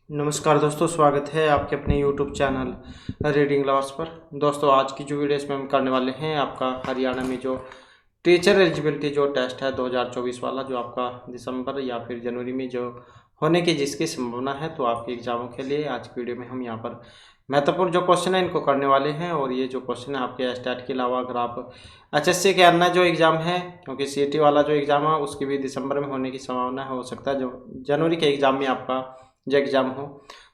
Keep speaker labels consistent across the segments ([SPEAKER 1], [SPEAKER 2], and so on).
[SPEAKER 1] नमस्कार दोस्तों, स्वागत है आपके अपने YouTube चैनल रीडिंग लवर्स पर। दोस्तों, आज की जो वीडियो इसमें हम करने वाले हैं, आपका हरियाणा में जो टीचर एलिजिबिलिटी जो टेस्ट है 2024 वाला, जो आपका दिसंबर या फिर जनवरी में जो होने की जिसकी संभावना है, तो आपके एग्जामों के लिए आज की वीडियो में हम यहाँ पर महत्वपूर्ण जो क्वेश्चन है इनको करने वाले हैं। और ये जो क्वेश्चन है आपके एस्टेट के अलावा अगर आप HSC के अन्य जो एग्ज़ाम है, क्योंकि CET वाला जो एग्ज़ाम है उसकी भी दिसंबर में होने की संभावना है, हो सकता है जो जनवरी के एग्ज़ाम में आपका जो एग्ज़ाम हो,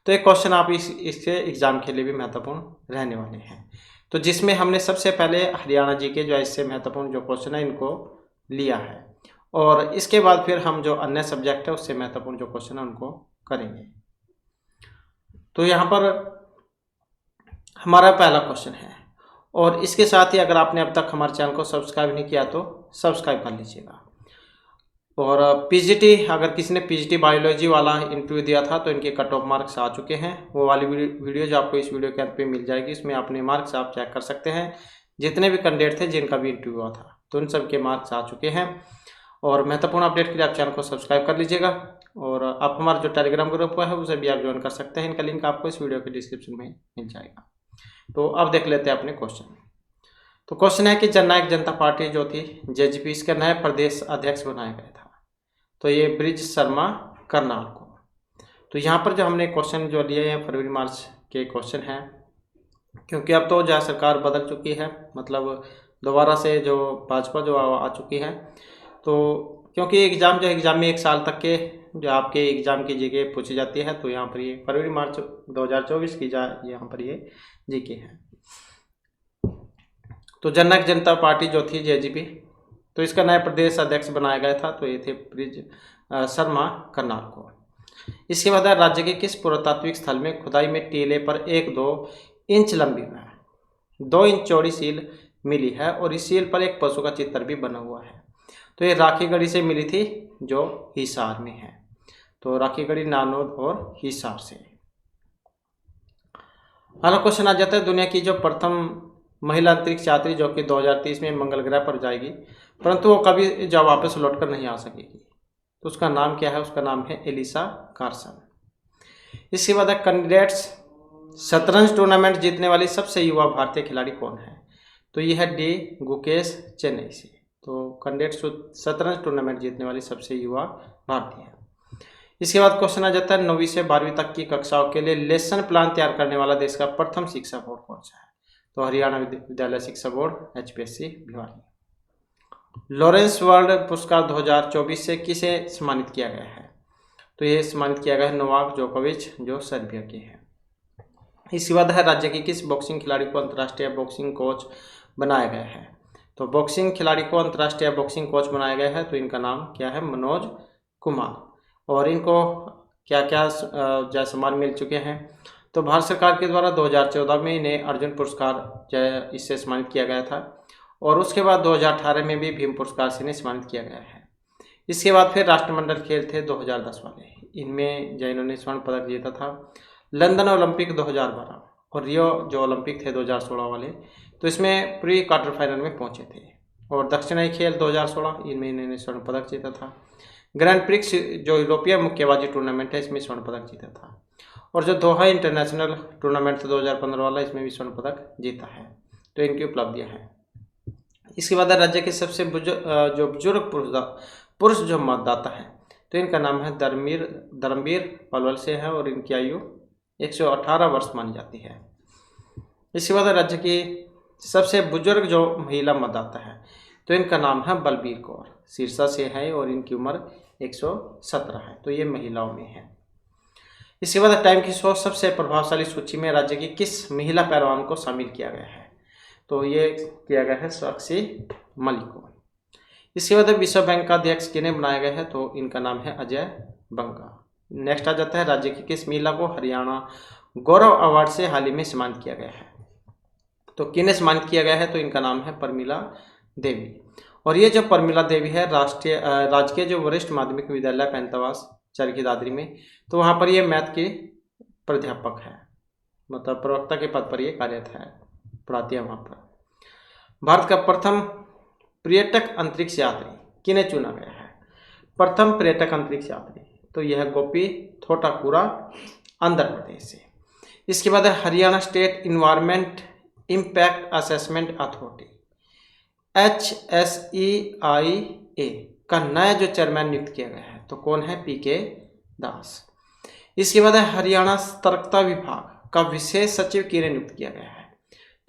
[SPEAKER 1] तो एक क्वेश्चन आप इसके एग्ज़ाम के लिए भी महत्वपूर्ण रहने वाले हैं। तो जिसमें हमने सबसे पहले हरियाणा जी के जो इससे महत्वपूर्ण जो क्वेश्चन है इनको लिया है, और इसके बाद फिर हम जो अन्य सब्जेक्ट है उससे महत्वपूर्ण जो क्वेश्चन है उनको करेंगे। तो यहाँ पर हमारा पहला क्वेश्चन है, और इसके साथ ही अगर आपने अब तक हमारे चैनल को सब्सक्राइब नहीं किया तो सब्सक्राइब कर लीजिएगा। और पीजीटी, अगर किसी ने पीजीटी बायोलॉजी वाला इंटरव्यू दिया था तो इनके कट ऑफ मार्क्स आ चुके हैं। वो वाली वीडियो जो आपको इस वीडियो के अंत पे मिल जाएगी, इसमें अपने मार्क्स आप चेक कर सकते हैं। जितने भी कैंडिडेट थे जिनका भी इंटरव्यू हुआ था, तो उन सब के मार्क्स आ चुके हैं। और महत्वपूर्ण अपडेट के लिए आप चैनल को सब्सक्राइब कर लीजिएगा। और आप हमारा जो टेलीग्राम ग्रुप है उसे भी आप ज्वाइन कर सकते हैं, इनका लिंक आपको इस वीडियो के डिस्क्रिप्शन में मिल जाएगा। तो अब देख लेते हैं अपने क्वेश्चन। तो क्वेश्चन है कि जननायक जनता पार्टी जो थी JGP, इसके नए प्रदेश अध्यक्ष बनाया गया था। तो ये ब्रिज शर्मा करनाल को। तो यहाँ पर जो हमने क्वेश्चन जो लिए हैं फरवरी मार्च के क्वेश्चन हैं, क्योंकि अब तो जो सरकार बदल चुकी है, मतलब दोबारा से जो भाजपा जो आ चुकी है, तो क्योंकि एग्ज़ाम में 1 साल तक के जो आपके एग्ज़ाम की जगह पूछी जाती है, तो यहाँ पर ये फरवरी मार्च 2024 की यहाँ पर ये जीके है। तो जननायक जनता पार्टी जो थी JGP, तो इसका नया प्रदेश अध्यक्ष बनाया गया था, तो ये थे ब्रिज शर्मा करनाल को। इसके बाद राज्य के किस पुरातात्विक स्थल में खुदाई में टीले पर 1-2 इंच लंबी में 2 इंच चौड़ी सील मिली है, और इस सील पर एक पशु का चित्र भी बना हुआ है। तो ये राखीगढ़ी से मिली थी, जो हिसार में है। तो राखीगढ़ी, नानोद और हिसार से। अगला क्वेश्चन आ जाता है, दुनिया की जो प्रथम महिला अंतरिक्ष यात्री जो कि 2030 में मंगल ग्रह पर जाएगी, परंतु वो कभी जब वापस लौटकर नहीं आ सकेगी, तो उसका नाम क्या है? उसका नाम है एलिसा कार्सन। इसके बाद कैंडिडेट्स शतरंज टूर्नामेंट जीतने वाली सबसे युवा भारतीय खिलाड़ी कौन है? तो यह है डी गुकेश, चेन्नई से। तो कैंडिडेट्स शतरंज टूर्नामेंट जीतने वाली सबसे युवा भारतीय है। इसके बाद क्वेश्चन आ जाता है, 9वीं से 12वीं तक की कक्षाओं के लिए लेसन प्लान तैयार करने वाला देश का प्रथम शिक्षा बोर्ड कौन सा है? तो हरियाणा विद्यालय शिक्षा board, HPSC Bhiwani. Lawrence world पुरस्कार 2024 से किसे सम्मानित किया गया है? तो ये सम्मानित किया गया है नोवाक जोकोविच, जो सर्बिया के हैं। इसके बाद है, राज्य की किस बॉक्सिंग खिलाड़ी को अंतर्राष्ट्रीय बॉक्सिंग कोच बनाया गया है? तो बॉक्सिंग खिलाड़ी को अंतर्राष्ट्रीय बॉक्सिंग कोच बनाया गया है, तो इनका नाम क्या है? मनोज कुमार। और इनको क्या क्या जय सम्मान मिल चुके हैं? तो भारत सरकार के द्वारा 2014 में इन्हें अर्जुन पुरस्कार इससे सम्मानित किया गया था, और उसके बाद 2018 में भी भीम पुरस्कार से इन्हें सम्मानित किया गया है। इसके बाद फिर राष्ट्रमंडल खेल थे 2010 वाले, इनमें जो इन्होंने स्वर्ण पदक जीता था। लंदन ओलंपिक 2012 और रियो जो ओलंपिक थे 2016 वाले, तो इसमें प्री क्वार्टर फाइनल में पहुंचे थे। और दक्षिणाई खेल 2016, इनमें इन्होंने स्वर्ण पदक जीता था। ग्रैंड प्रिक्स जो यूरोपीय मुक्केबाजी टूर्नामेंट है, इसमें स्वर्ण पदक जीता था। और जो दोहा इंटरनेशनल टूर्नामेंट था 2015 वाला, इसमें भी स्वर्ण पदक जीता है। तो इनकी उपलब्धियां हैं। इसके बाद राज्य के सबसे बुजुर्ग पुरुष जो मतदाता है, तो इनका नाम है धर्मवीर पलवल से है, और इनकी आयु 118 वर्ष मानी जाती है। इसके बाद राज्य की सबसे बुजुर्ग जो महिला मतदाता है, तो इनका नाम है बलबीर कौर, सिरसा से है, और इनकी उम्र 117 है। तो ये महिलाओं में है। इसके बाद टाइम की 100 सबसे प्रभावशाली सूची में राज्य की किस महिला पहलवान को शामिल किया गया है? तो ये किया गया है साक्षी मलिक को। इसके बाद विश्व बैंक का अध्यक्ष किन्हें बनाया गया है? तो इनका नाम है अजय बंगा। नेक्स्ट आ जाता है, राज्य की किस महिला को हरियाणा गौरव अवार्ड से हाल ही में सम्मानित किया गया है? तो किन्हें सम्मानित किया गया है? तो इनका नाम है परमिला देवी। और ये जो परमिला देवी है, राजकीय जो वरिष्ठ माध्यमिक विद्यालय पैंतावास चरखी दादरी में, तो वहाँ पर ये मैथ के प्राध्यापक है, मतलब प्रवक्ता के पद पर ये कार्यरत है, पढ़ाती है वहाँ पर। भारत का प्रथम पर्यटक अंतरिक्ष यात्री किन्हें चुना गया है? प्रथम पर्यटक अंतरिक्ष यात्री, तो यह गोपी थोटाकुरा आंध्र प्रदेश से। इसके बाद है Haryana state environment impact assessment authority HSEIA का नया जो चेयरमैन नियुक्त किया गया है तो कौन है? PK दास। इसके बाद है हरियाणा सतर्कता विभाग का विशेष सचिव किन्हें नियुक्त किया गया है?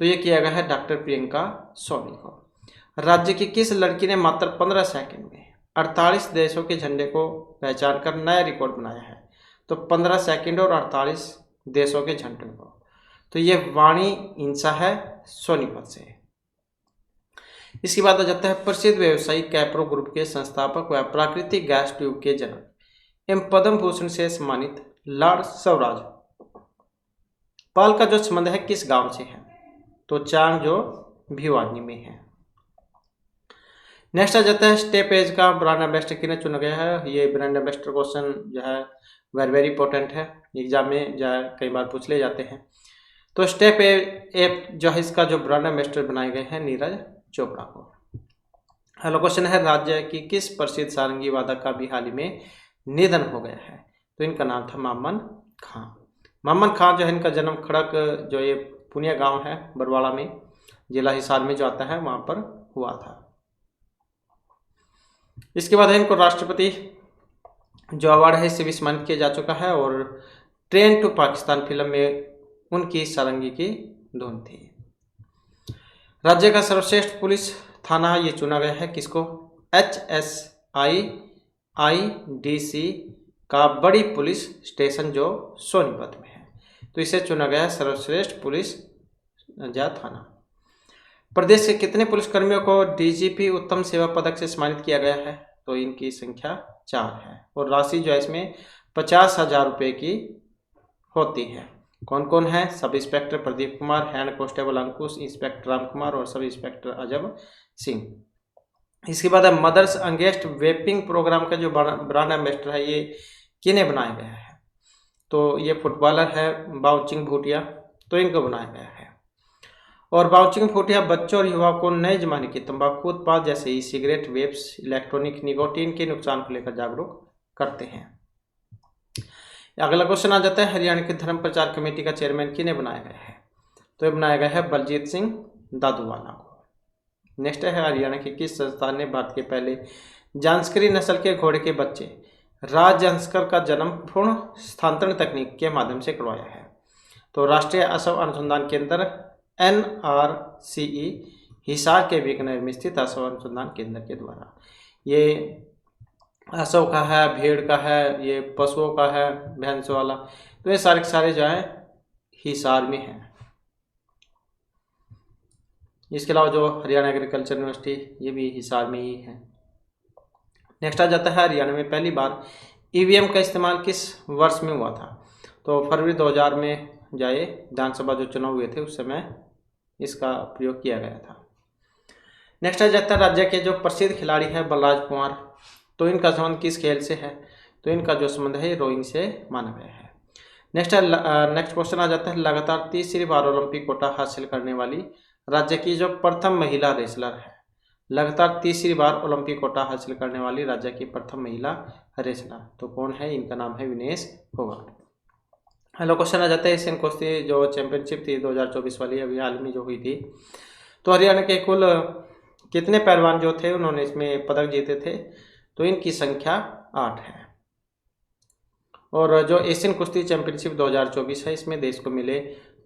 [SPEAKER 1] तो ये किया गया है डॉक्टर प्रियंका सोनी को। राज्य की किस लड़की ने मात्र 15 सेकंड में 48 देशों के झंडे को पहचान कर नया रिकॉर्ड बनाया है? तो 15 सेकंड और 48 देशों के झंडे को, तो ये वाणी इंसा है सोनीपत से। इसके बाद आ जाता है प्रसिद्ध व्यवसायी कैप्रो ग्रुप के संस्थापक व प्राकृतिक गैस ट्यूब के जनक एवं पद्म भूषण से सम्मानित लॉर्ड स्वराज पाल का जो संबंध है किस गांव से है? तो चांग जो भिवानी में है। नेक्स्ट आ जाता है स्टेप एज का ब्रांड एम्बेसडर किन्हें चुना गया है? ये ब्रांड एम्बेसडर क्वेश्चन जो है वेरी इंपॉर्टेंट है, एग्जाम में जो है कई बार पूछ ले जाते हैं। तो स्टेप एप जो है इसका जो ब्रांड एम्बेसडर बनाए गए हैं नीरज चोपड़ा को। हेलो क्वेश्चन है राज्य की किस प्रसिद्ध सारंगी वादक का भी हाल ही में निधन हो गया है? तो इनका नाम था मामन खां। मामन खां जो है इनका जन्म खड़क जो ये पुनिया गांव है बरवाड़ा में, जिला हिसार में जो आता है वहां पर हुआ था। इसके बाद है इनको राष्ट्रपति जो अवार्ड है इससे भी सम्मानित किया जा चुका है और ट्रेन टू पाकिस्तान फिल्म में उनकी सारंगी की धुन थी। राज्य का सर्वश्रेष्ठ पुलिस थाना ये चुना गया है किसको? HSIIDC का बड़ी पुलिस स्टेशन जो सोनीपत में है, तो इसे चुना गया है सर्वश्रेष्ठ पुलिस थाना। प्रदेश के कितने पुलिसकर्मियों को DGP उत्तम सेवा पदक से सम्मानित किया गया है? तो इनकी संख्या 4 है और राशि जो है इसमें 50,000 रुपये की होती है। कौन कौन है? Sub inspector Pradeep Kumar, head constable Ankush, inspector Ram Kumar और सब इंस्पेक्टर अजब सिंह। इसके बाद है मदर्स अगेंस्ट वेपिंग प्रोग्राम का जो ब्रांड एम्बेसडर है ये किन्हें बनाया गया है? तो ये फुटबॉलर है बाउचिंग भूटिया, तो इनको बनाया गया है। और बाउचिंग भूटिया बच्चों और युवाओं को नए जमाने के तंबाकू उत्पाद जैसे ई सिगरेट, वेप्स, इलेक्ट्रॉनिक निकोटीन के नुकसान को लेकर जागरूक करते हैं। अगला क्वेश्चन आ जाता है हरियाणा की धर्म प्रचार कमेटी का चेयरमैन किन्हें बनाया गया है? तो ये बनाया गया है बलजीत सिंह दादूवाला को। नेक्स्ट है हरियाणा के किस संस्थान ने भारत के पहले जांस्करी नस्ल के घोड़े के बच्चे राजहंसकर का जन्म भ्रूण स्थानांतरण तकनीक के माध्यम से करवाया है? तो राष्ट्रीय असव अनुसंधान केंद्र NRCE हिसार के बीकानेर में स्थित असव अनुसंधान केंद्र के द्वारा। ये असव का है, भेड़ का है, ये पशुओं का है भैंस वाला, तो ये सारे सारे जो है हिसार में है। इसके अलावा जो हरियाणा एग्रीकल्चर यूनिवर्सिटी ये भी हिसार में ही है। नेक्स्ट आ जाता है हरियाणा में पहली बार EVM का इस्तेमाल किस वर्ष में हुआ था? तो फरवरी 2000 में जाए विधानसभा जो चुनाव हुए थे उस समय इसका प्रयोग किया गया था। नेक्स्ट आ जाता है राज्य के जो प्रसिद्ध खिलाड़ी है बलराज कुमार, तो इनका संबंध किस खेल से है? तो इनका जो संबंध है रोइंग से माना गया है। नेक्स्ट क्वेश्चन आ जाता है लगातार तीसरी बार ओलंपिक कोटा हासिल करने वाली राज्य की जो प्रथम महिला रेसलर है। लगातार तीसरी बार ओलंपिक कोटा हासिल करने वाली राज्य की प्रथम महिला रेसलर तो कौन है? इनका नाम है विनेश फोगाट। हेलो क्वेश्चन आ जाता है एशियन कुश्ती जो चैंपियनशिप थी 2024 वाली अभी हाल में जो हुई थी, तो हरियाणा के कुल कितने पहलवान जो थे उन्होंने इसमें पदक जीते थे? तो इनकी संख्या 8 है। और जो एशियन कुश्ती चैंपियनशिप 2024 है इसमें देश को मिले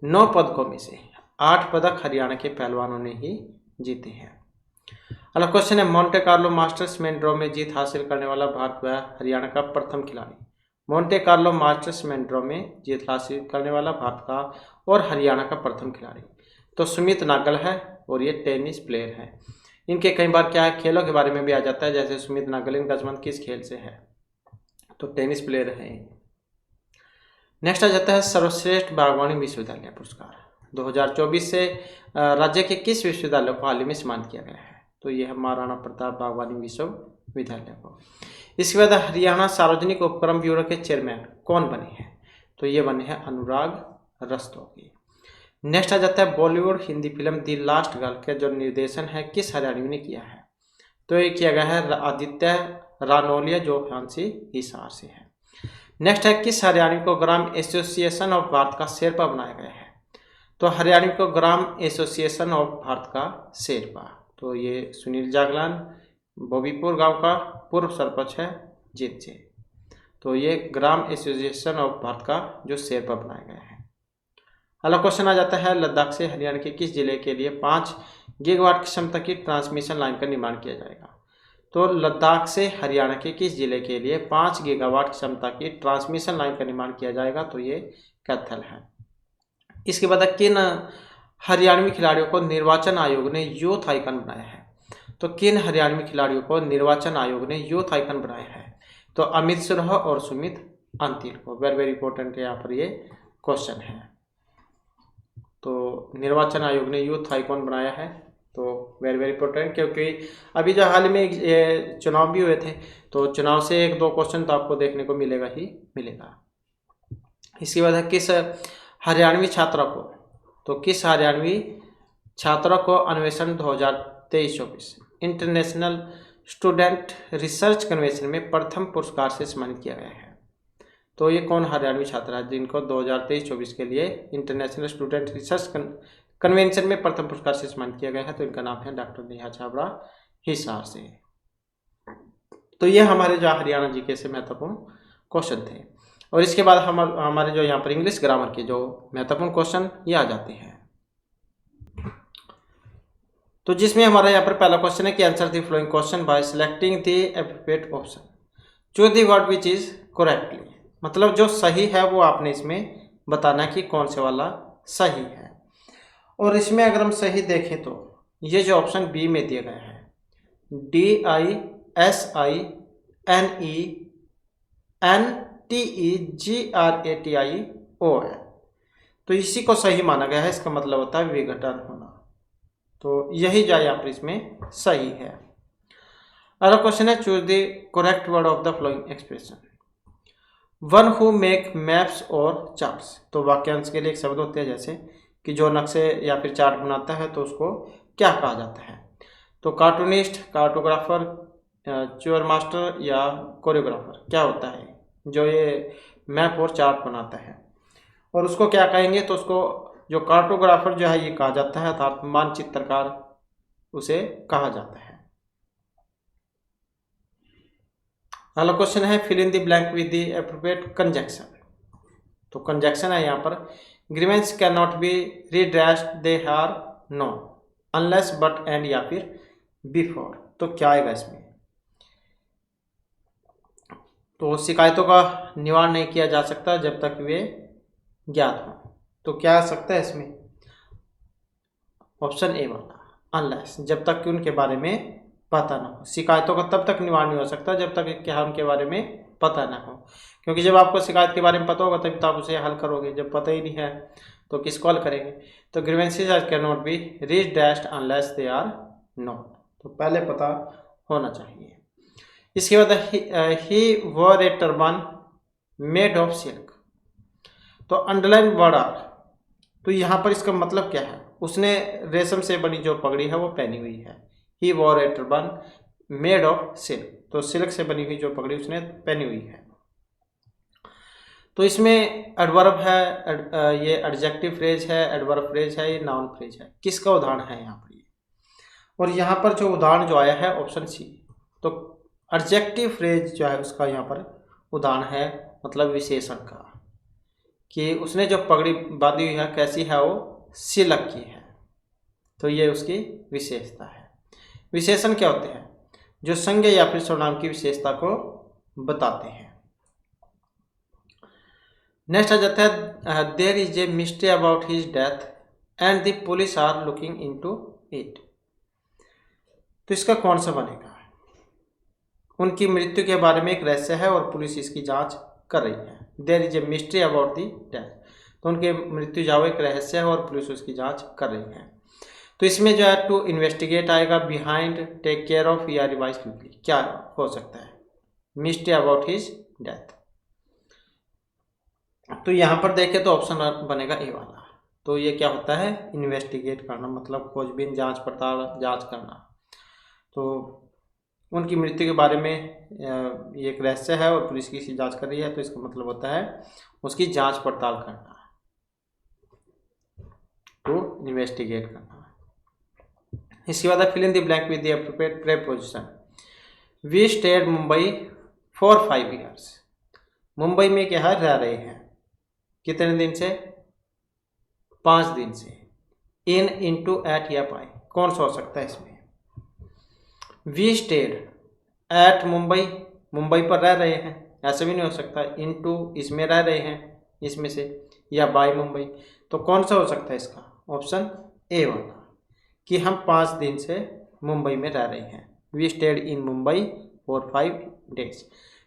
[SPEAKER 1] 9 पदकों में से 8 पदक हरियाणा के पहलवानों ने ही जीते हैं। अगला क्वेश्चन है Monte Carlo masters main draw में जीत हासिल करने वाला भारत व हरियाणा का प्रथम खिलाड़ी। Monte Carlo masters main draw में जीत हासिल करने वाला भारत का और हरियाणा का प्रथम खिलाड़ी तो सुमित नागल है और ये टेनिस प्लेयर है। इनके कई बार क्या है खेलों के बारे में भी आ जाता है, जैसे सुमित नागल इनका संबंध किस खेल से है? तो टेनिस प्लेयर है। नेक्स्ट आ जाता है सर्वश्रेष्ठ बागवानी विश्वविद्यालय पुरस्कार 2024 से राज्य के किस विश्वविद्यालय को हाल ही में सम्मानित किया गया है? तो यह है महाराणा प्रताप बागवानी विश्वविद्यालय को। इसके बाद हरियाणा सार्वजनिक उपक्रम ब्यूरो के चेयरमैन कौन बने हैं? तो ये बने हैं अनुराग रस्तोगी। नेक्स्ट आ जाता है बॉलीवुड हिंदी फिल्म दी लास्ट गर्ल के जो निर्देशन है किस हरियाणवी ने किया है? तो ये किया गया है आदित्य रानौलिया जो झांसी हिसार से है। नेक्स्ट है किस हरियाणवी को ग्राम एसोसिएशन ऑफ भारत का शेरपा बनाया गया है? तो हरियाणवी को ग्राम एसोसिएशन ऑफ भारत का शेरपा, तो ये सुनील जागलान, बोबीपुर गांव का पूर्व सरपंच है जीत जी। तो ये ग्राम एसोसिएशन ऑफ भारत का जो शेरपा बनाया गया है। अगला क्वेश्चन आ जाता है लद्दाख से हरियाणा के किस जिले के लिए 5 गीगावाट की क्षमता की ट्रांसमिशन लाइन का निर्माण किया जाएगा? तो लद्दाख से हरियाणा के किस जिले के लिए 5 गीगावाट क्षमता की ट्रांसमिशन लाइन का निर्माण किया जाएगा? तो ये कैथल है। इसके बाद किन हरियाणवी खिलाड़ियों को निर्वाचन आयोग ने यूथ आइकन बनाया है? तो किन हरियाणवी खिलाड़ियों को निर्वाचन आयोग ने यूथ आइकन बनाया है? तो अमित सिन्हा और सुमित अंतिल को। वेरी वेरी इंपॉर्टेंट यहाँ पर ये क्वेश्चन है। तो निर्वाचन आयोग ने यूथ आइकॉन बनाया है, तो वेरी वेरी इंपॉर्टेंट, क्योंकि अभी जो हाल में ये चुनाव भी हुए थे, तो चुनाव से 1-2 क्वेश्चन तो आपको देखने को मिलेगा ही मिलेगा। इसके बाद है किस हरियाणवी छात्रा को, तो किस हरियाणवी छात्रा को अन्वेषण 2023-24 इंटरनेशनल स्टूडेंट रिसर्च कन्वेंशन में प्रथम पुरस्कार से सम्मानित किया गया है? तो ये कौन हरियाणवी छात्रा है जिनको 2023-24 के लिए इंटरनेशनल स्टूडेंट रिसर्च कन्वेंशन में प्रथम पुरस्कार से सम्मानित किया गया है? तो इनका नाम है डॉक्टर नेहा छाबड़ा हिसार से। तो ये हमारे जो हरियाणा जीके से महत्वपूर्ण क्वेश्चन थे। और इसके बाद हमारे जो यहाँ पर इंग्लिश ग्रामर के जो महत्वपूर्ण क्वेश्चन ये आ जाते हैं। तो जिसमें हमारा यहाँ पर पहला क्वेश्चन है कि answer the following question by selecting the appropriate option, choose the word which is correctly, मतलब जो सही है वो आपने इसमें बताना कि कौन से वाला सही है। और इसमें अगर हम सही देखें तो ये जो ऑप्शन बी में दिया गया है DISINENTEGRATIO है, तो इसी को सही माना गया है। इसका मतलब होता है विघटन होना, तो यही जो यहाँ पर इसमें सही है। अगला क्वेश्चन है choose the correct word of the following expression, one who make maps और चार्ट्स। तो वाक्यांश के लिए एक शब्द होते हैं जैसे कि जो नक्शे या फिर चार्ट बनाता है तो उसको क्या कहा जाता है? तो कार्टूनिस्ट, कार्टोग्राफर, च्योर मास्टर या कोरियोग्राफर क्या होता है जो ये मैप और चार्ट बनाता है? और उसको क्या कहेंगे? तो उसको जो कार्टोग्राफर जो है ये कहा जाता है, अर्थात मानचित्रकार उसे कहा जाता है। अगला क्वेश्चन है fill in the blank with the appropriate conjunction. तो कंजक्शन है यहाँ पर grievance can not be redressed, they are no, unless, but, and या फिर बिफोर। तो क्या आएगा इसमें? तो शिकायतों का निवारण नहीं किया जा सकता जब तक वे ज्ञात हों। तो क्या आ सकता है इसमें? ऑप्शन ए वाला, अनलेस, जब तक कि उनके बारे में पता ना हो। शिकायतों का तब तक निवारण नहीं हो सकता जब तक कि उनके बारे में पता ना हो, क्योंकि जब आपको शिकायत के बारे में पता होगा तभी तो आप उसे हल करोगे। जब पता ही नहीं है तो किसको हल करेंगे? तो grievances can not be redressed unless they are note, तो पहले पता होना चाहिए। इसके बाद ही wore a turban made of silk. तो अंडरलाइन वर्ड आर, तो यहाँ पर इसका मतलब क्या है? उसने रेशम से बनी जो पगड़ी है वो पहनी हुई है। He wore a turban made of silk, तो सिल्क से बनी हुई जो पगड़ी उसने पहनी हुई है। तो इसमें एडवर्ब है, ये एडजेक्टिव फ्रेज है, एडवर्ब फ्रेज है, ये नाउन फ्रेज है। किसका उदाहरण है यहाँ पर ये? और यहाँ पर जो उदाहरण जो आया है ऑप्शन सी, तो एडजेक्टिव फ्रेज जो है उसका यहाँ पर उदाहरण है, मतलब विशेषण का, कि उसने जो पगड़ी बांधी हुई है कैसी है? वो सिल्क की है, तो ये उसकी विशेषता है। विशेषण क्या होते हैं? जो संज्ञा या फिर सर्वनाम की विशेषता को बताते हैं। नेक्स्ट आ जाता है there is a mystery about his death and the police are looking into it. तो इसका कौन सा बनेगा? उनकी मृत्यु के बारे में एक रहस्य है और पुलिस इसकी जांच कर रही है। There is a mystery about the death, तो उनके मृत्यु जाओ एक रहस्य है और पुलिस उसकी जांच कर रही है। तो इसमें जो है टू इन्वेस्टिगेट आएगा, बिहाइंड, टेक केयर ऑफ या रिवाइज क्विकली। क्या हो सकता है? Mystery about his death. तो यहाँ पर देखें तो ऑप्शन बनेगा ए वाला। तो ये क्या होता है? इन्वेस्टिगेट करना, मतलब खोजबीन, जांच पड़ताल, जांच करना। तो उनकी मृत्यु के बारे में ये एक रहस्य है और पुलिस की इसकी जांच कर रही है, तो इसका मतलब होता है उसकी जांच पड़ताल करना, टू इन्वेस्टिगेट करना। इसके बाद fill in the blank with the appropriate preposition. We stayed Mumbai for 5 years। Mumbai में क्या है, रह रहे हैं, कितने दिन से, 5 दिन से। इन, इनटू, एट या बाय, कौन सा हो सकता है इसमें। We stayed at Mumbai, Mumbai पर रह रहे हैं, ऐसा भी नहीं हो सकता। इनटू, इसमें रह रहे हैं, इसमें से, या बाय मुंबई, तो कौन सा हो सकता है इसका, ऑप्शन ए वाला, कि हम 5 दिन से मुंबई में रह रहे हैं। We stayed in Mumbai for 5 days।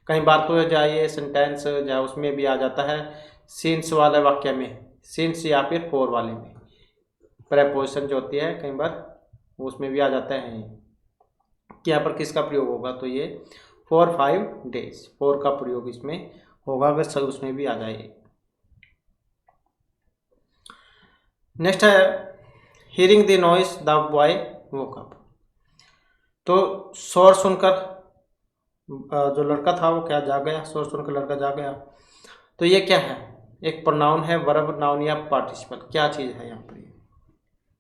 [SPEAKER 1] कई बार तो जाइए सेंटेंस या उसमें भी आ जाता है, सिंस वाले वाक्य में, सिंस या फिर फॉर वाले में प्रेपोजिशन जो होती है कई बार उसमें भी आ जाता है कि यहाँ पर किसका प्रयोग होगा, तो ये फॉर 5 days, फॉर का प्रयोग इसमें होगा, अगर सब उसमें भी आ जाए। नेक्स्ट है hearing the noise the boy woke up. तो शोर सुनकर जो लड़का था वो क्या, जाग गया, शोर सुनकर लड़का जाग गया। तो ये क्या है, एक प्रोनाउन है, वर्ब, नाउन या पार्टिसिपल, क्या चीज़ है यहाँ पर,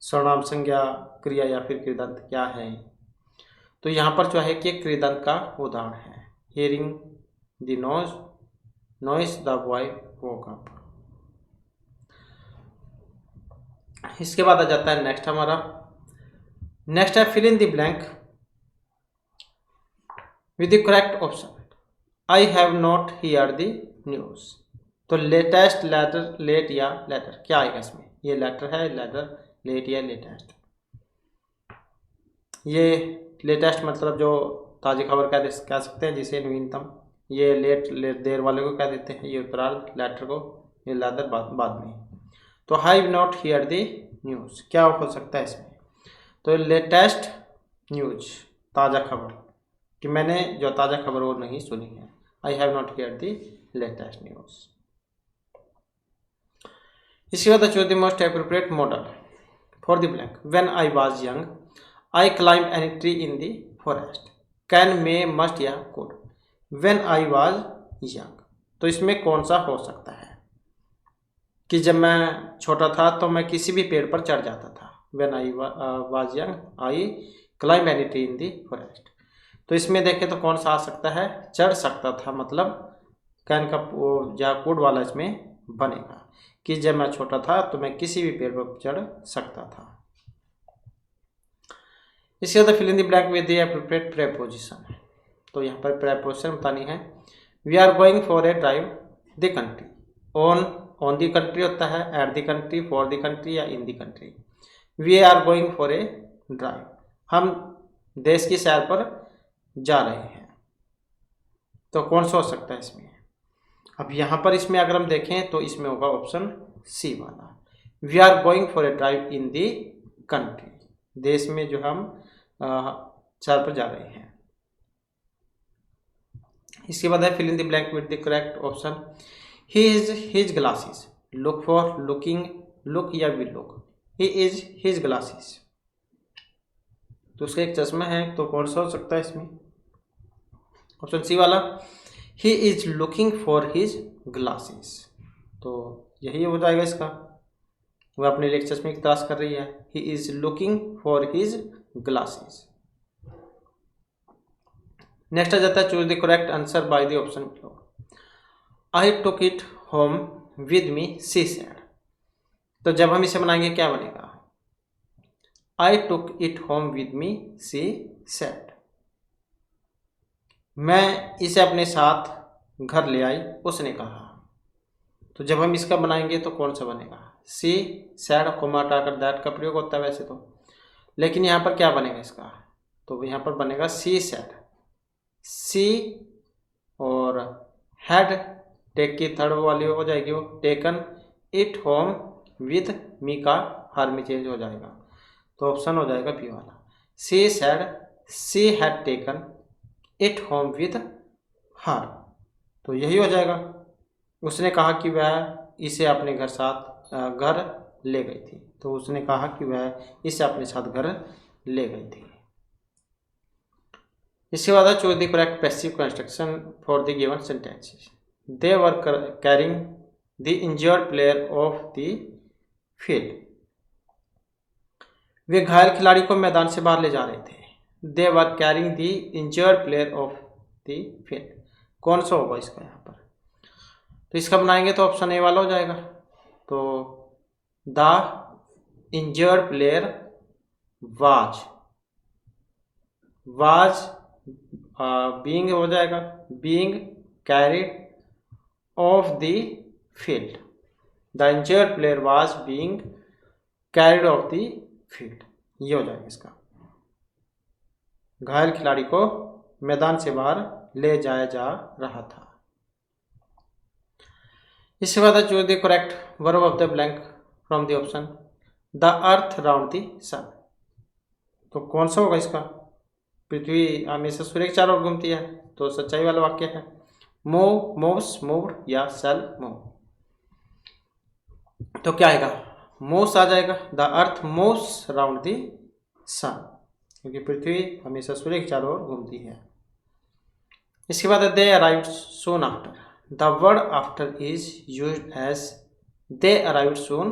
[SPEAKER 1] सर्वनाम, संज्ञा, क्रिया या फिर कृदंत, क्या है। तो यहाँ पर जो है कि कृदंत का उदाहरण है, hearing the noise the boy woke up. इसके बाद आ जाता है नेक्स्ट हमारा, नेक्स्ट है fill in the blank with the correct option. I have not hear the news. तो लेटेस्ट, लेटर, लेट या लेटर, क्या आएगा इसमें, ये लेटर है, लेटर, लेट या लेटेस्ट। ये लेटेस्ट मतलब जो ताज़ी खबर कह सकते हैं, जिसे नवीनतम। ये लेट देर वाले को कह देते हैं, ये उत्तरार्ध, लेटर को, ये लेटर बाद में। तो आई have not hear the news, क्या हो सकता है इसमें, तो लेटेस्ट न्यूज, ताज़ा खबर, कि मैंने जो ताज़ा खबर वो नहीं सुनी है। I have not hear the latest news. इसके बाद choose the most appropriate modal for the blank. When I was young I climb any tree in the forest. Can, may, must या could. When I was young, तो इसमें कौन सा हो सकता है, कि जब मैं छोटा था तो मैं किसी भी पेड़ पर चढ़ जाता था। When I was young I climb any tree in the forest. तो इसमें देखें तो कौन सा आ सकता है, चढ़ सकता था, मतलब कैन का वो या कुड वाला इसमें बनेगा, कि जब मैं छोटा था तो मैं किसी भी पेड़ पर चढ़ सकता था। इसके बाद fill in the blank with the appropriate preposition. तो यहाँ पर प्रीपोजिशन बतानी है। We are going for a drive the country. On the country होता है, at the country, for the country या in the country. We are going for a drive, हम देश की सैर पर जा रहे हैं। तो कौन सा हो सकता है इसमें, अब यहाँ पर इसमें अगर हम देखें तो इसमें होगा ऑप्शन सी वाला, we are going for a drive in the country, देश में जो हम सैर पर जा रहे हैं। इसके बाद है fill in the blank with the correct option. He is his glasses. Look for, looking, look या will look. He is his glasses, तो उसका एक चश्मा है, तो कौन सा हो सकता है इसमें, ऑप्शन सी वाला, ही is looking for his glasses. तो यही हो जाएगा इसका, वह अपने लिए चश्मे की तलाश कर रही है। He is looking for his glasses. Next आ जाता है choose the correct answer by the option below. I took it home with me, she said. तो जब हम इसे बनाएंगे क्या बनेगा, I took it home with me, she said. मैं इसे अपने साथ घर ले आई, उसने कहा। तो जब हम इसका बनाएंगे तो कौन सा बनेगा, सी सैड, कोमा हटाकर दैट का प्रयोग होता है वैसे तो, लेकिन यहाँ पर क्या बनेगा इसका, तो यहाँ पर बनेगा सी सैड। सी और हैड, टेक की थर्ड वाली हो जाएगी वो, टेकन इट होम विद मी का हर में चेंज हो जाएगा, तो ऑप्शन हो जाएगा बी वाला, she said she had taken it home with her. तो यही हो जाएगा, उसने कहा कि वह इसे अपने घर ले गई थी, तो उसने कहा कि वह इसे अपने साथ घर ले गई थी। इसके बाद है choose the correct passive construction for the given sentences. They were carrying the injured player off the field. वे घायल खिलाड़ी को मैदान से बाहर ले जा रहे थे। They were carrying the injured player off the field. कौन सा होगा इसका यहाँ पर? तो इसका बनाएंगे तो ऑप्शन ए वाला हो जाएगा। तो the injured player was being हो जाएगा, being carried of the field. The injured player was being carried of the field, ये हो जाएगा इसका। घायल खिलाड़ी को मैदान से बाहर ले जाया जा रहा था। इसके बाद choose the correct verb of the blank from the option. The earth round the sun. तो कौन सा होगा इसका? पृथ्वी हमेशा सूर्य के चारों ओर घूमती है, तो सच्चाई वाला वाक्य है। मूव, मूव्स, मूव्ड या शैल मूव। तो क्या आएगा? मूव्स आ जाएगा। The earth moves round the sun, क्योंकि पृथ्वी हमेशा सूर्य के चारों ओर घूमती है। इसके बाद they arrived soon after. The word after is used as they arrived soon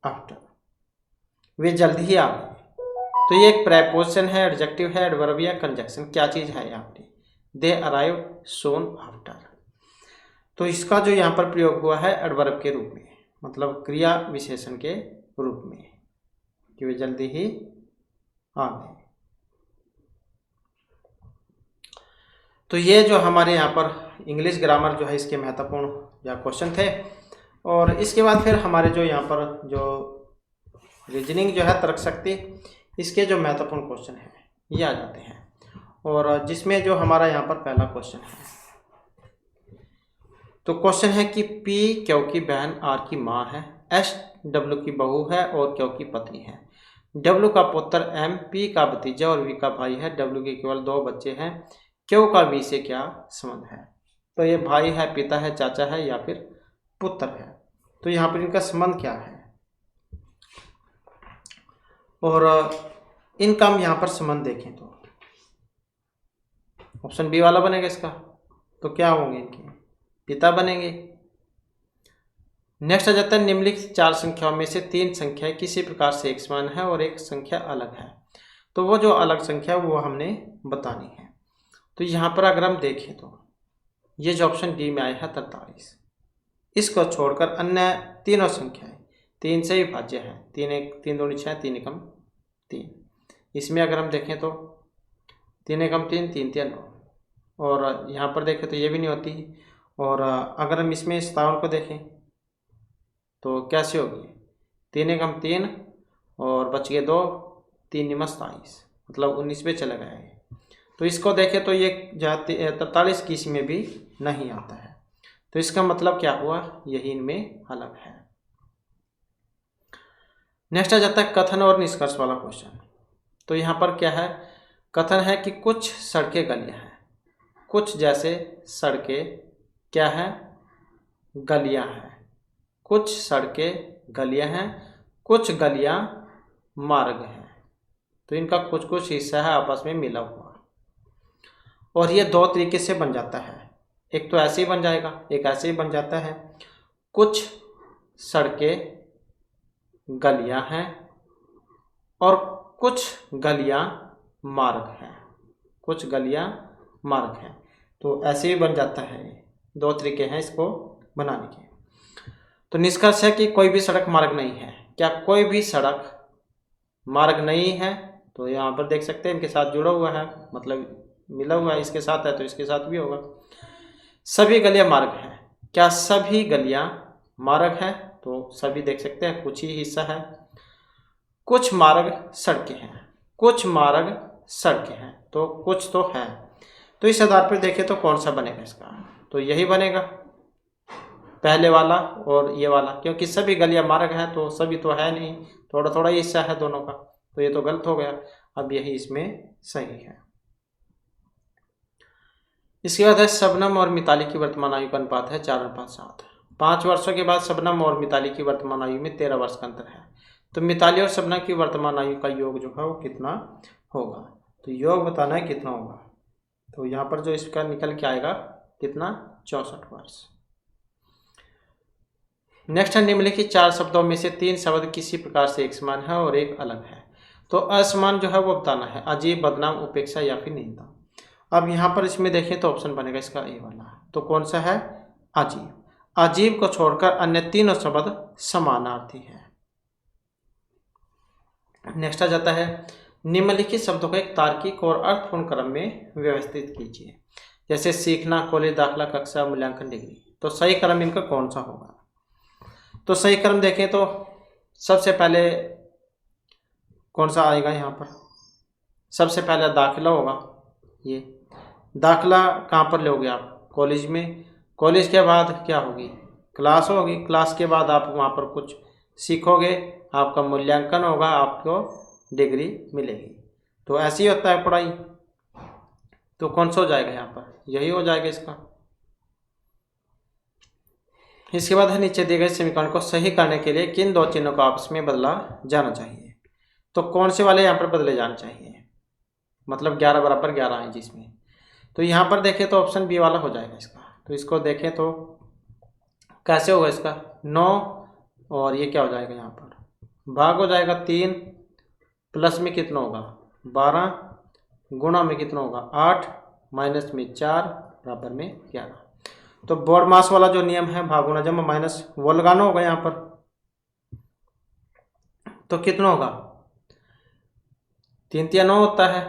[SPEAKER 1] after. वे जल्दी ही आ गए। तो ये एक प्रेपोजिशन है, एडजेक्टिव है, एडवर्ब या कंजक्शन, क्या चीज है यहाँ पे? दे अराइव्ड सून आफ्टर। तो इसका जो यहाँ पर प्रयोग हुआ है एडवर्ब के रूप में, मतलब क्रिया विशेषण के रूप में, कि वे जल्दी ही आ गए। तो ये जो हमारे यहाँ पर इंग्लिश ग्रामर जो है इसके महत्वपूर्ण या क्वेश्चन थे। और इसके बाद फिर हमारे जो यहाँ पर जो रीजनिंग जो है, तर्क शक्ति, इसके जो महत्वपूर्ण क्वेश्चन हैं ये आ जाते हैं। और जिसमें जो हमारा यहाँ पर पहला क्वेश्चन है, तो क्वेश्चन है कि P क्यू की बहन R की माँ है, S W की बहू है और Q की पत्नी है। W का पुत्र M, P का भतीजा और V का भाई है। W के केवल 2 बच्चे हैं। Q का V से क्या संबंध है? तो ये भाई है, पिता है, चाचा है या फिर पुत्र है। तो यहाँ पर इनका संबंध क्या है और इनका हम यहाँ पर संबंध देखें तो ऑप्शन बी वाला बनेगा इसका। तो क्या होंगे इनके? पिता बनेंगे। नेक्स्ट आ जाता है निम्नलिखित 4 संख्याओं में से 3 संख्याएं किसी प्रकार से एक समान है और एक संख्या अलग है। तो वो जो अलग संख्या वो हमने बतानी है। तो यहाँ पर अगर हम देखें तो ये जो ऑप्शन डी में आया है 43, इसको छोड़कर अन्य तीनों संख्याएं 3 से विभाज्य है। 3 दूनी 6, 3 एकम 3। इसमें अगर हम देखें तो 3 एकम 3, 3 तिया 9। और यहाँ पर देखें तो ये भी नहीं होती। और अगर हम इसमें 57 को देखें तो कैसे होगी? 3 एकम 3 और बच गए 2, 3 निमा 27, मतलब 19 पे चला गया है। तो इसको देखें तो ये 43 की इसमें भी नहीं आता है। तो इसका मतलब क्या हुआ? यही इनमें अलग है। नेक्स्ट आ जाता है कथन और निष्कर्ष वाला क्वेश्चन। तो यहाँ पर क्या है? कथन है कि कुछ सड़कें गलियाँ हैं। कुछ जैसे सड़कें क्या है? गलियाँ हैं। कुछ सड़कें गलियाँ हैं, कुछ गलियाँ मार्ग हैं। तो इनका कुछ कुछ हिस्सा है आपस में मिला हुआ। और ये 2 तरीके से बन जाता है। एक तो ऐसे ही बन जाएगा, एक ऐसे ही बन जाता है। कुछ सड़कें गलियां हैं और कुछ गलियां मार्ग हैं। कुछ गलियां मार्ग हैं। तो ऐसे ही बन जाता है। 2 तरीके हैं इसको बनाने के। तो निष्कर्ष है कि कोई भी सड़क मार्ग नहीं है। क्या कोई भी सड़क मार्ग नहीं है? तो यहाँ पर देख सकते हैं इनके साथ जुड़ा हुआ है, मतलब मिला हुआ है। इसके साथ है तो इसके साथ भी होगा। सभी गलियां मार्ग हैं। क्या सभी गलियां मार्ग हैं? तो सभी देख सकते हैं, कुछ ही हिस्सा है। कुछ मार्ग सड़कें हैं, कुछ मार्ग सड़कें हैं, तो कुछ तो है। तो इस आधार पर देखें तो कौन सा बनेगा इसका? तो यही बनेगा, पहले वाला और ये वाला, क्योंकि सभी गलियां मार्ग हैं तो सभी तो है नहीं, थोड़ा थोड़ा ही हिस्सा है दोनों का। तो ये तो गलत हो गया। अब यही इसमें सही है। इसके बाद है शबनम और मिताली की वर्तमान आयु का अनुपात है 4:7। 5 वर्षों के बाद शबनम और मिताली की वर्तमान आयु में 13 वर्ष का अंतर है। तो मिताली और शबनम की वर्तमान आयु का योग जो है वो कितना होगा? तो योग बताना है कितना होगा। तो यहाँ पर जो इसका निकल के आएगा कितना, 64 वर्ष। नेक्स्ट है, निम्नलिखित 4 शब्दों में से 3 शब्द किसी प्रकार से एक समान है और एक अलग है। तो असमान जो है वो बताना है, अजीब, बदनाम, उपेक्षा या फिर निंदा। अब यहाँ पर इसमें देखें तो ऑप्शन बनेगा इसका ए वाला। तो कौन सा है, अजीब। अजीब को छोड़कर अन्य तीनों शब्द समानार्थी है। नेक्स्ट आ जाता है, निम्नलिखित शब्दों को एक तार्किक और अर्थपूर्ण क्रम में व्यवस्थित कीजिए। जैसे सीखना, कॉलेज दाखिला, कक्षा, मूल्यांकन, डिग्री। तो सही क्रम इनका कौन सा होगा। तो सही क्रम देखें तो सबसे पहले कौन सा आएगा, यहाँ पर सबसे पहले दाखिला होगा। ये दाखिला कहाँ पर लोगे आप, कॉलेज में। कॉलेज के बाद क्या होगी, क्लास होगी। क्लास के बाद आप वहाँ पर कुछ सीखोगे, आपका मूल्यांकन होगा, आपको डिग्री मिलेगी। तो ऐसे ही होता है पढ़ाई। तो कौन सा हो जाएगा यहाँ पर, यही हो जाएगा इसका। इसके बाद है, नीचे दिए गए समीकरण को सही करने के लिए किन दो चिन्हों को आपस में बदला जाना चाहिए। तो कौन से वाले यहाँ पर बदले जाने चाहिए, मतलब 11 बराबर 11 है जिसमें। तो यहाँ पर देखें तो ऑप्शन बी वाला हो जाएगा इसका। तो इसको देखें तो कैसे होगा इसका, 9 और ये क्या हो जाएगा यहाँ पर भाग हो जाएगा 3, प्लस में कितना होगा 12, गुणा में कितना होगा 8, माइनस में 4, बराबर में 11। तो बोर्ड मास वाला जो नियम है, भाग गुणा जमा माइनस, वो लगाना होगा यहाँ पर। तो कितना होगा, 3 3 9 होता है,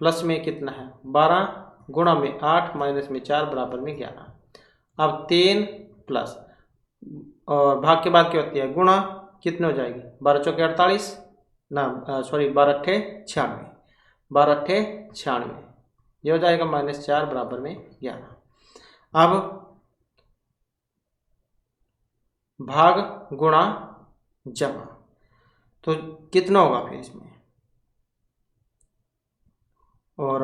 [SPEAKER 1] प्लस में कितना है 12, गुणा में 8, माइनस में 4, बराबर में 11। अब 3 प्लस और भाग के बाद क्या होती है गुणा, कितने हो जाएगी 12 चौके 48 ना, सॉरी 12 अट्ठे 96, 12 अट्ठे 96, ये हो जाएगा -4, बराबर में 11। अब भाग गुणा जमा, तो कितना होगा फिर इसमें, और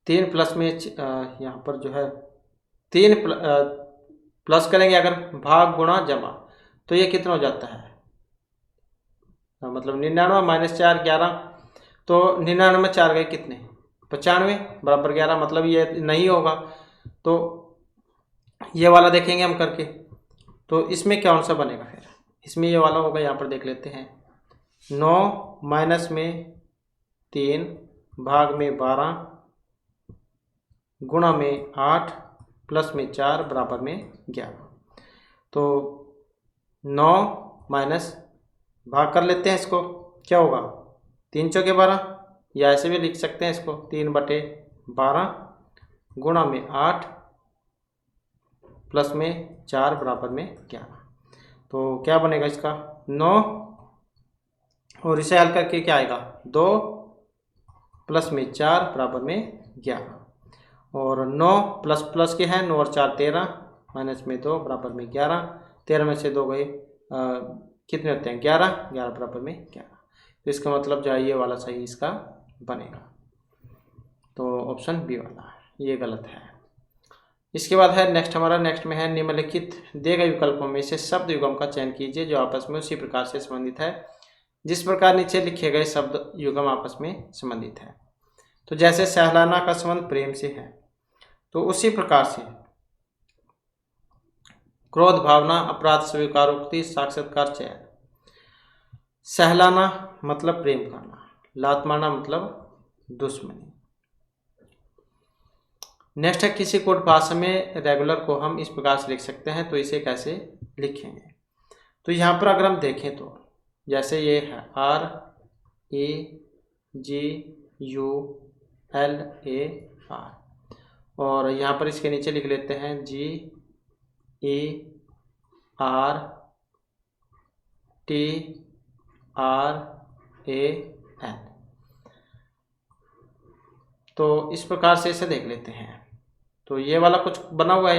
[SPEAKER 1] 3 प्लस में यहाँ पर जो है 3 प्लस करेंगे अगर भाग गुणा जमा, तो ये कितना हो जाता है, मतलब 99 माइनस 4 11। तो 99 में 4 गए कितने 95, बराबर 11, मतलब ये नहीं होगा। तो ये वाला देखेंगे हम करके। तो इसमें कौन सा बनेगा फिर, इसमें ये वाला होगा, यहाँ पर देख लेते हैं। 9 माइनस में 3, भाग में 12, गुणा में 8, प्लस में 4, बराबर में 11। तो 9 माइनस भाग कर लेते हैं इसको, क्या होगा 3 चौके 12, या ऐसे भी लिख सकते हैं इसको 3/12, गुणा में 8, प्लस में 4, बराबर में 11। तो क्या बनेगा इसका 9, और इसे हल करके क्या आएगा 2, प्लस में 4, बराबर में 11। और 9 प्लस प्लस के हैं, 9 और 4 13, माइनस में 2, बराबर में 11। 13 में से 2 गए कितने होते हैं 11, 11 बराबर में 11। तो इसका मतलब जो है ये वाला सही इसका बनेगा। तो ऑप्शन बी वाला ये गलत है। इसके बाद है नेक्स्ट में है, निम्नलिखित दिए गए विकल्पों में से शब्द युग्म का चयन कीजिए जो आपस में उसी प्रकार से संबंधित है जिस प्रकार नीचे लिखे गए शब्द युग्म आपस में संबंधित है। तो जैसे सहलाना का संबंध प्रेम से है, तो उसी प्रकार से क्रोध भावना, अपराध स्वीकारोक्ति, साक्षात्कार चयन। सहलाना मतलब प्रेम करना, लात मारना मतलब दुश्मनी। नेक्स्ट है, किसी कोड भाषा में रेगुलर को हम इस प्रकार से लिख सकते हैं, तो इसे कैसे लिखेंगे। तो यहाँ पर अगर हम देखें तो जैसे ये है REGULAR, और यहाँ पर इसके नीचे लिख लेते हैं GERTRAN। तो इस प्रकार से इसे देख लेते हैं। तो ये वाला कुछ बना हुआ है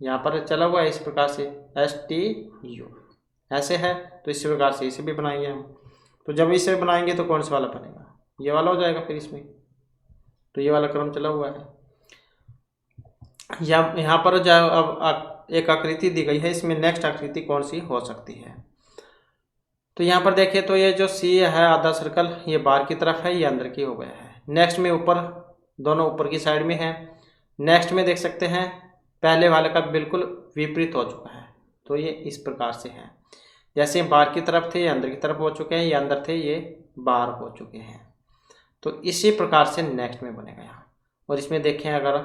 [SPEAKER 1] यहाँ पर चला हुआ है इस प्रकार से STU ऐसे है, तो इस प्रकार से इसे भी बनाएंगे हम। तो जब इसे बनाएंगे तो कौन सा वाला बनेगा, ये वाला हो जाएगा फिर इसमें। तो ये वाला क्रम चला हुआ है। यहाँ पर जो अब एक आकृति दी गई है, इसमें नेक्स्ट आकृति कौन सी हो सकती है। तो यहाँ पर देखिए तो ये जो सी है आधा सर्कल, ये बाहर की तरफ है, ये अंदर की हो गया है। नेक्स्ट में ऊपर, दोनों ऊपर की साइड में है। नेक्स्ट में देख सकते हैं पहले वाले का बिल्कुल विपरीत हो चुका है, तो ये इस प्रकार से है। जैसे बाहर की तरफ थे ये अंदर की तरफ हो चुके हैं, ये अंदर थे ये बाहर हो चुके हैं। तो इसी प्रकार से नेक्स्ट में बनेगा यहाँ। और इसमें देखें अगर,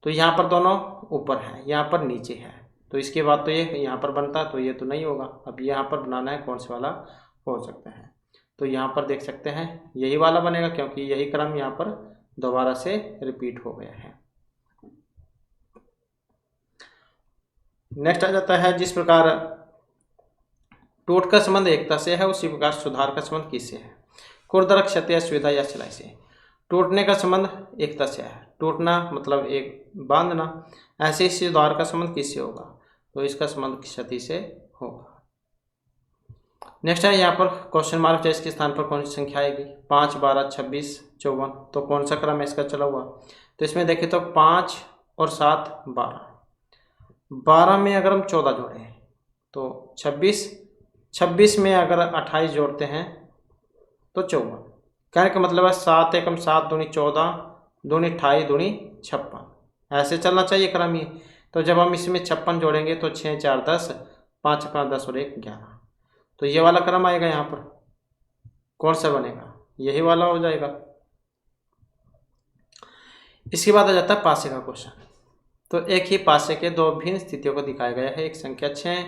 [SPEAKER 1] तो यहाँ पर दोनों ऊपर हैं, यहाँ पर नीचे है, तो इसके बाद तो ये यहाँ पर बनता, तो ये तो नहीं होगा। अब यहाँ पर बनाना है कौन सा वाला हो सकता है, तो यहाँ पर देख सकते हैं यही वाला बनेगा, क्योंकि यही क्रम यहाँ पर दोबारा से रिपीट हो गया है। नेक्स्ट आ जाता है, जिस प्रकार टूट का संबंध एकता से है उसी प्रकार सुधार का संबंध किससे है? खुरदर, क्षति, सुविधा या सिलाई से। टूटने का संबंध एकता से है, टूटना मतलब एक बांधना। ऐसे ही सुधार का संबंध किससे होगा? तो इसका संबंध क्षति से होगा। नेक्स्ट है यहाँ पर क्वेश्चन मार्क, इसके स्थान पर कौन सी संख्या आएगी? 5, 12, 26, 54। तो कौन सा क्रम है इसका चला हुआ? तो इसमें देखें तो 5 और 7 12, 12 में अगर हम 14 जोड़ें तो 26, 26 में अगर 28 जोड़ते हैं तो 54। कहने का मतलब है 7 एकम 7 दूनी 14, दूनी 28, दूनी 56। ऐसे चलना चाहिए क्रम ये। तो जब हम इसमें 56 जोड़ेंगे तो 6, 4, 10, 5, 5, 10 और 1, 11। तो ये वाला क्रम आएगा। यहाँ पर कौन सा बनेगा? यही वाला हो जाएगा। इसके बाद आ जाता है पासे का क्वेश्चन। तो एक ही पासे के दो भिन्न स्थितियों को दिखाया गया है। एक संख्या 6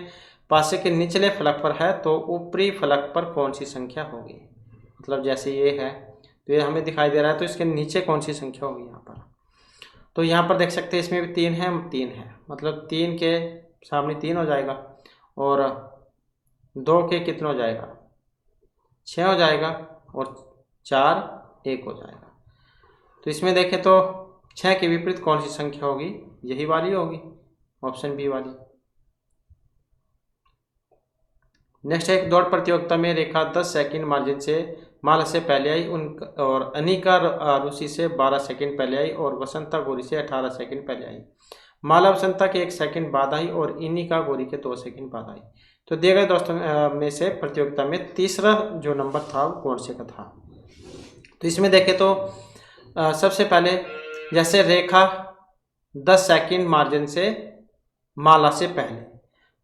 [SPEAKER 1] पासे के निचले फलक पर है, तो ऊपरी फलक पर कौन सी संख्या होगी? मतलब जैसे ये है तो ये हमें दिखाई दे रहा है, तो इसके नीचे कौन सी संख्या होगी यहाँ पर? तो यहाँ पर देख सकते हैं इसमें भी 3 है, 3 है, मतलब 3 के सामने 3 हो जाएगा, और 2 के कितना हो जाएगा? 6 हो जाएगा, और 4 1 हो जाएगा। तो इसमें देखें तो 6 के विपरीत कौन सी संख्या होगी? यही वाली होगी, ऑप्शन बी वाली। नेक्स्ट है, एक दौड़ प्रतियोगिता में रेखा 10 सेकंड मार्जिन से माला से पहले आई, और अनिका रूसी से 12 सेकंड पहले आई, और वसंता गोरी से 18 सेकंड पहले आई। माला वसंता के 1 सेकंड बाद आई, और इनिका गोरी के 2 सेकंड बाद आई। तो दिए गए दोस्तों में से प्रतियोगिता में तीसरा जो नंबर था वो कौन से का था? तो इसमें देखें तो सबसे पहले जैसे रेखा 10 सेकंड मार्जिन से माला से पहले,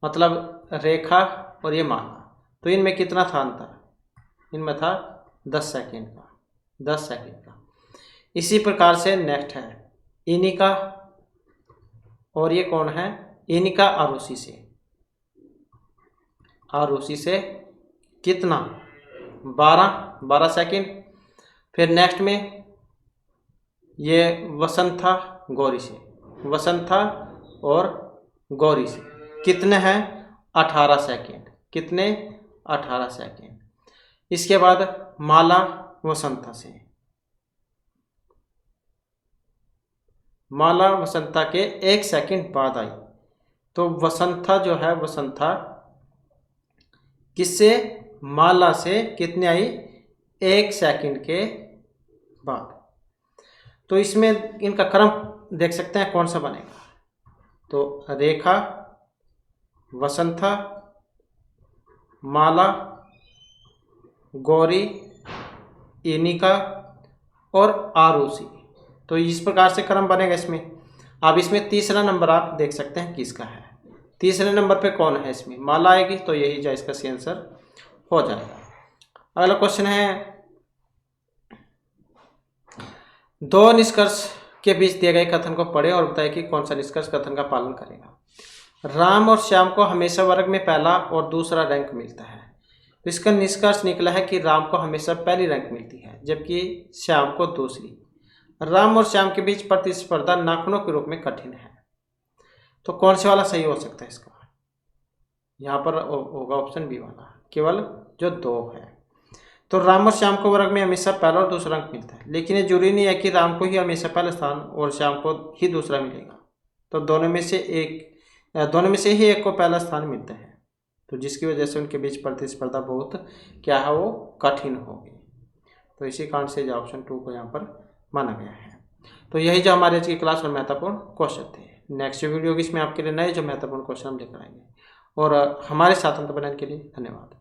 [SPEAKER 1] मतलब रेखा और ये माला, तो इनमें कितना था अंतर? इनमें था 10 सेकंड का, 10 सेकंड का। इसी प्रकार से नेक्स्ट है इनिका, और ये कौन है? इनिका आरुषि से, आरुषि से कितना? 12 सेकंड। फिर नेक्स्ट में ये वसंता गौरी से, वसंता और गौरी से कितने हैं? 18 सेकंड। कितने? 18 सेकंड। इसके बाद माला वसंता से, माला वसंता के 1 सेकंड बाद आई। तो वसंता जो है, वसंता किससे? माला से कितने आई? 1 सेकंड के बाद। तो इसमें इनका क्रम देख सकते हैं कौन सा बनेगा। तो रेखा, वसंता, माला, गौरी, इनिका और आरुषि। तो इस प्रकार से क्रम बनेगा इसमें। अब इसमें तीसरा नंबर आप देख सकते हैं किसका है। तीसरे नंबर पे कौन है? इसमें माला आएगी, तो यही जो इसका सही आंसर हो जाएगा। अगला क्वेश्चन है, दो निष्कर्ष के बीच दिए गए कथन को पढ़ें और बताएं कि कौन सा निष्कर्ष कथन का पालन करेगा। राम और श्याम को हमेशा वर्ग में पहला और दूसरा रैंक मिलता है। तो इसका निष्कर्ष निकला है कि राम को हमेशा पहली रैंक मिलती है, जबकि श्याम को दूसरी। राम और श्याम के बीच प्रतिस्पर्धा नाखूनों के रूप में कठिन है। तो कौन से वाला सही हो सकता है इसका? यहाँ पर होगा ऑप्शन बी वाला, केवल जो 2 है। तो राम और श्याम को वर्ग में हमेशा पहला और दूसरा अंक मिलता है, लेकिन ये जरूरी नहीं है कि राम को ही हमेशा पहला स्थान और श्याम को ही दूसरा मिलेगा। तो दोनों में से ही एक को पहला स्थान मिलता है, तो जिसकी वजह से उनके बीच प्रतिस्पर्धा बहुत क्या है, वो कठिन होगी। तो इसी कारण से जो ऑप्शन 2 को यहाँ पर माना गया है। तो यही जो हमारे आज की क्लास में महत्वपूर्ण क्वेश्चन थे। नेक्स्ट वीडियो की इसमें आपके लिए नए जो महत्वपूर्ण क्वेश्चन हम लेकर आएंगे। और हमारे साथ अंत बनाने के लिए धन्यवाद।